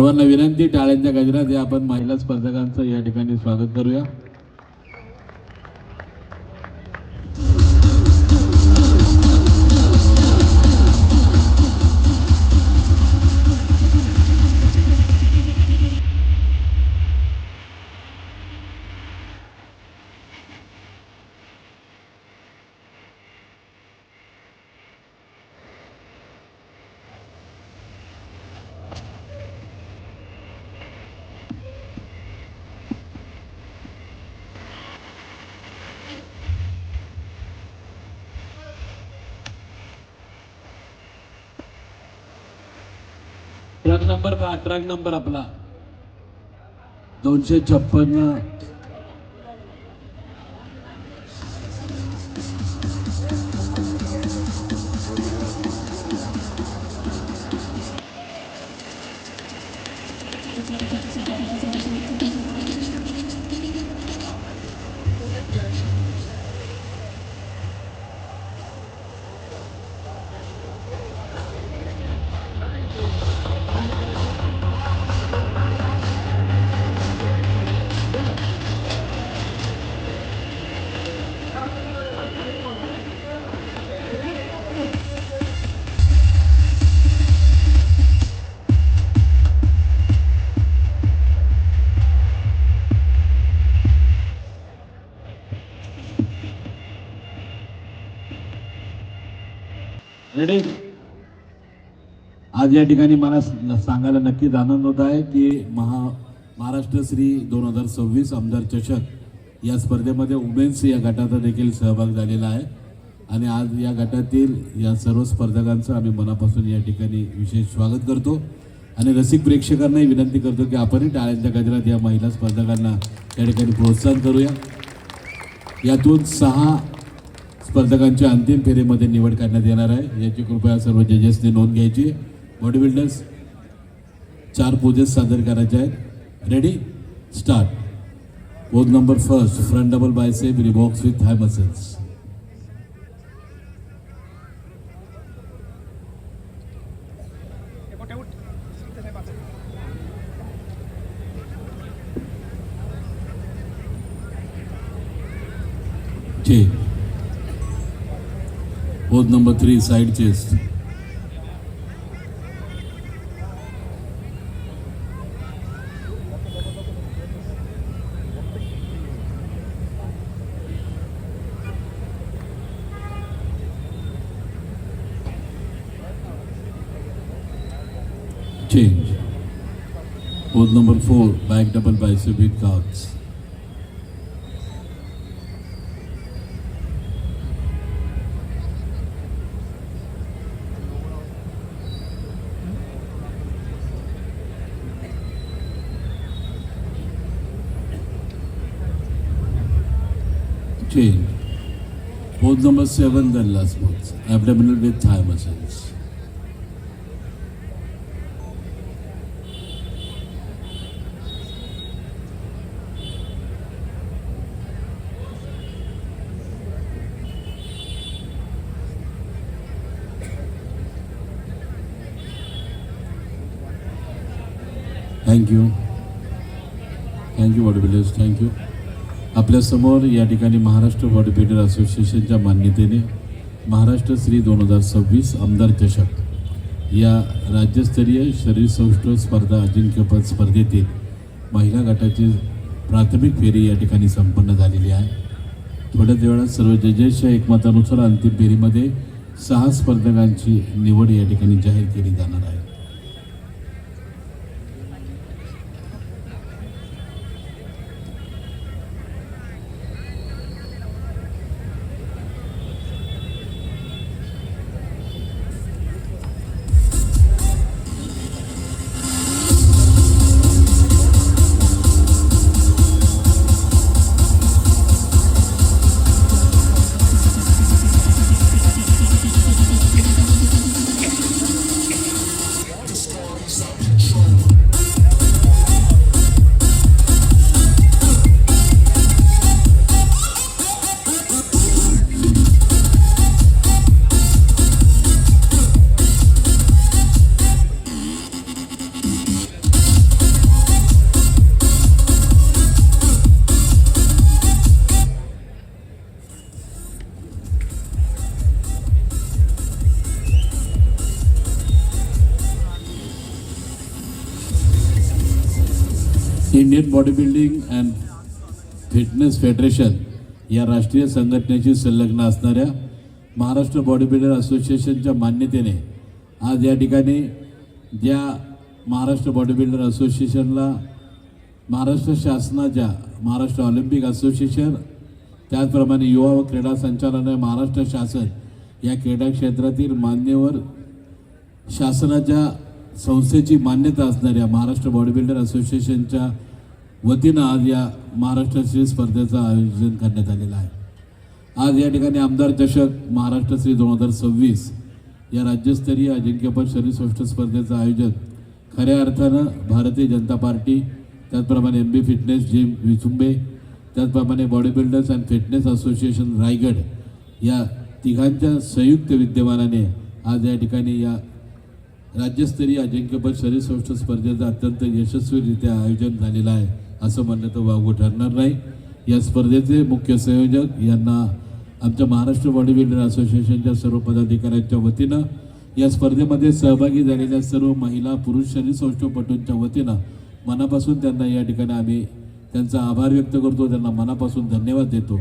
सर्वांना विनंती, टाळ्यांच्या गजरात या आपण महिला स्पर्धकांचं या ठिकाणी स्वागत करूया. ट्रक नंबर आपला 256. रेडी. आज या ठिकाणी मला सांगायला नक्कीच आनंद होत आहे की महाराष्ट्र श्री 2026 आमदार चषक या स्पर्धेमध्ये वुमेन्स या गटाचा देखील सहभाग झालेला आहे. आणि आज या गटातील या सर्व स्पर्धकांचं आम्ही मनापासून या ठिकाणी विशेष स्वागत करतो. आणि रसिक प्रेक्षकांनाही विनंती करतो की आपणही टाळ्यांच्या गजरात या महिला स्पर्धकांना या ठिकाणी प्रोत्साहन करूया. यातून 6 स्पर्धकांच्या अंतिम फेरीमध्ये निवड करण्यात येणार आहे. याची कृपया सर्व जजेसने नोंद घ्यायची. बॉडी बिल्डर्स 4 पोजेस सादर करायचे आहेत. Ready, start. Pose number 1, front double bicep रिबॉक्स with thigh muscles. Pose number 3, side chest. Change. Pose number 4, back double bicep with calves. Change. Pose number 7, the last pose, abdominal with thigh muscles. Thank you. Thank you bodybuilders. Thank you. आपल्या समोर या ठिकाणी Maharashtra body builder असोसिएशनच्या मान्यतेने महाराष्ट्र श्री 2026 आमदार चषक या राज्यस्तरीय शरीर सौष्ठव स्पर्धा अजिंक्यपद स्पर्धेतील महिला गटाची प्राथमिक फेरी या ठिकाणी संपन्न झालेली आहे. थोड्याच वेळात सर्व जजेसच्या एकमतानुसार अंतिम फेरीमध्ये 6 स्पर्धकांची निवड या ठिकाणी जाहीर केली जाणार आहे. Indian body building and fitness federation या राष्ट्रीय संघटनेशी संलग्न असणाऱ्या महाराष्ट्र बॉडी बिल्डर असोसिएशनच्या मान्यतेने आज या ठिकाणी ज्या महाराष्ट्र बॉडी बिल्डर असोसिएशनला महाराष्ट्र शासनाच्या महाराष्ट्र ऑलिम्पिक असोसिएशन त्याचप्रमाणे युवा व क्रीडा संचालनालय महाराष्ट्र शासन या क्रीडा क्षेत्रातील मान्यवर शासनाच्या संस्थेची मान्यता असणाऱ्या महाराष्ट्र बॉडी बिल्डर असोसिएशनच्या वतीनं आज या महाराष्ट्र श्री स्पर्धेचं आयोजन करण्यात आलेलं आहे। आज या ठिकाणी आमदार चषक महाराष्ट्र श्री 2026 या राज्यस्तरीय अजिंक्यपद शरीरसौष्ठव स्पर्धेचं आयोजन खऱ्या अर्थानं भारतीय जनता पार्टी त्याचप्रमाणे MB फिटनेस जिम विचुंबे त्याचप्रमाणे body builders and fitness association Raigad या तिघांच्या संयुक्त विद्यमानाने आज या ठिकाणी या राज्यस्तरीय अजिंक्यपद शरीरसौष्ठव स्पर्धेचं अत्यंत यशस्वीरित्या आयोजन झालेलं आहे असं म्हणणं तर वावगं ठरणार नाही। या स्पर्धेचे मुख्य संयोजक यांना आमच्या महाराष्ट्र बॉडी बिल्डर असोसिएशनच्या सर्व पदाधिकाऱ्यांच्या वतीनं या स्पर्धेमध्ये सहभागी झालेल्या सर्व महिला पुरुष शरीरसौष्ठवपटूंच्या वतीनं मनापासून त्यांना या ठिकाणी आम्ही त्यांचा आभार व्यक्त करतो, त्यांना मनापासून धन्यवाद देतो।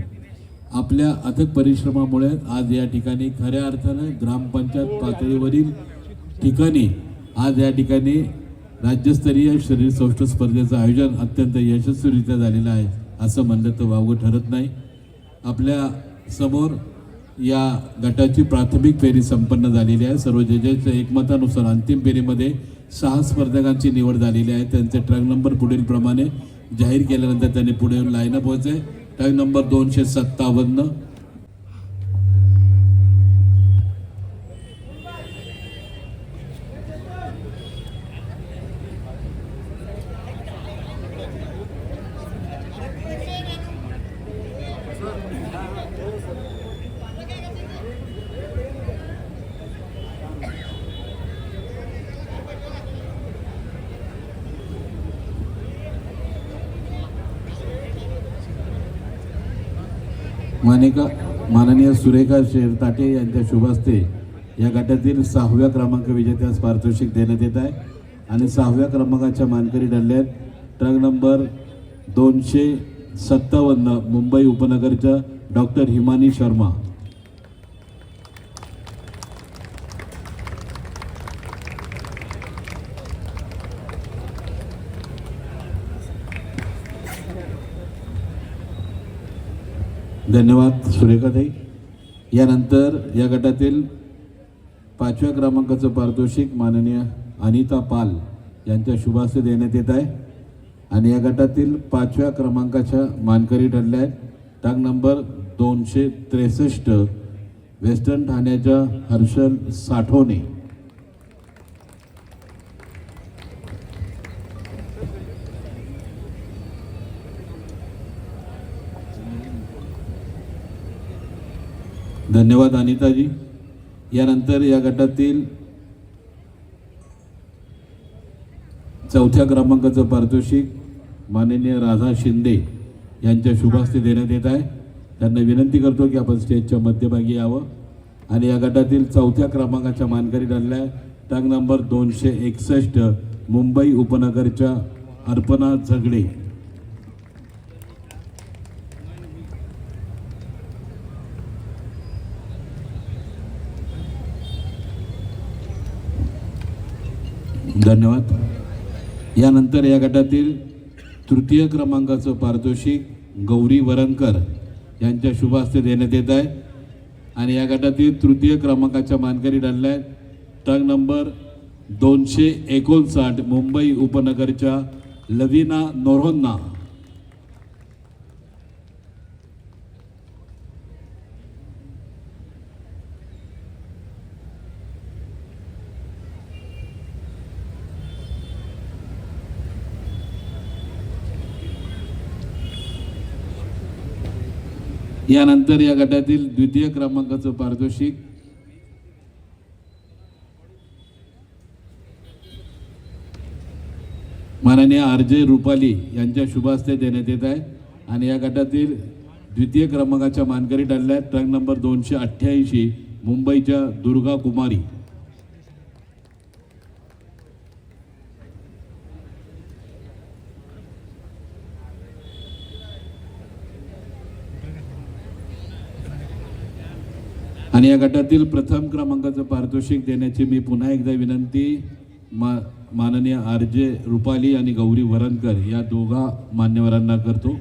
आपल्या अथक परिश्रमामुळे आज या ठिकाणी खऱ्या अर्थानं ग्रामपंचायत पातळीवरील ठिकाणी आज या ठिकाणी राज्यस्तरीय शरीरसौष्ठव स्पर्धेचं आयोजन अत्यंत यशस्वीरित्या झालेलं आहे असं म्हणलं तर वावगं ठरत नाही। आपल्या समोर या गटाची प्राथमिक फेरी संपन्न झालेली आहे। सर्व जजेसच्या एकमतानुसार अंतिम फेरीमध्ये 6 स्पर्धकांची निवड झालेली आहे। त्यांचे ट्रक नंबर पुढील प्रमाणे जाहीर केल्यानंतर त्यांनी पुढे येऊन लाईनअप व्हायचे। ट्रक नंबर 257 माननीय सुरेखा शेरताटे यांच्या शुभ हस्ते या गटातील 6व्या क्रमांक विजेत्यास पारितोषिक देण्यात येत आहे आणि 6व्या क्रमांकाच्या मानकरी ठरल्यात ट्रक नंबर 257 मुंबई उपनगरच्या डॉक्टर हिमानी शर्मा। धन्यवाद सुरेखाताई। यानंतर या गटातील 5व्या क्रमांकाचं पारितोषिक माननीय अनिता पाल यांच्या शुभ हस्ते देण्यात येत आहे आणि या गटातील 5व्या क्रमांकाच्या मानकरी ठरल्या आहेत ट्रक नंबर 263 वेस्टर्न ठाण्याच्या हर्षल साठवणे। धन्यवाद अनिताजी। यानंतर या गटातील 4थ्या क्रमांकाचं पारितोषिक माननीय राधा शिंदे यांच्या शुभ हस्ते देण्यात येत आहे। त्यांना विनंती करतो की आपण स्टेजच्या मध्यभागी यावं आणि या गटातील 4थ्या क्रमांकाच्या मानकरी ठरल्या ट्रक नंबर 261 मुंबई उपनगरच्या अर्पणा झगडे। धन्यवाद। यानंतर या गटातील 3य क्रमांकाचं पारितोषिक गौरी वरणकर यांच्या शुभ हस्ते देण्यात येत आहे आणि या गटातील 3य क्रमांकाच्या मानकरी ठरल्या ट्रक नंबर 259 मुंबई उपनगरच्या लवीना नोरोन्ना। यानंतर या गटातील 2य क्रमांकाचं पारितोषिक माननीय RJ रुपाली यांच्या शुभ हस्ते देण्यात येत आहे आणि या गटातील 2य क्रमांकाच्या मानकरी ठरल्या ट्रक नंबर 288 मुंबईच्या दुर्गा कुमारी। आणि या गटातील प्रथम क्रमांकाचं पारितोषिक देण्याची मी पुन्हा एकदा विनंती माननीय आर.जे. रुपाली आणि गौरी वरणकर या दोघा मान्यवरांना करतो.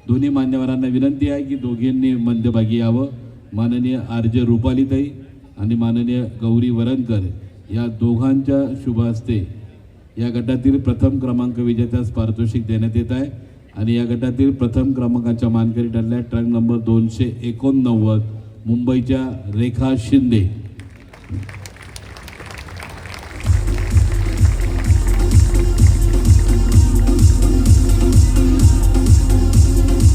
दोन्ही मान्यवरांना विनंती आहे की दोघींनी मध्यभागी यावं. माननीय आर.जे. रुपालीताई आणि माननीय गौरी वरणकर या दोघांच्या शुभ हस्ते या गटातील प्रथम क्रमांक विजेत्यास पारितोषिक देण्यात येत आहे. आणि या गटातील प्रथम क्रमांकाच्या मानकरी ठरल्या ट्रक नंबर 289 मुंबईच्या रेखा शिंदे.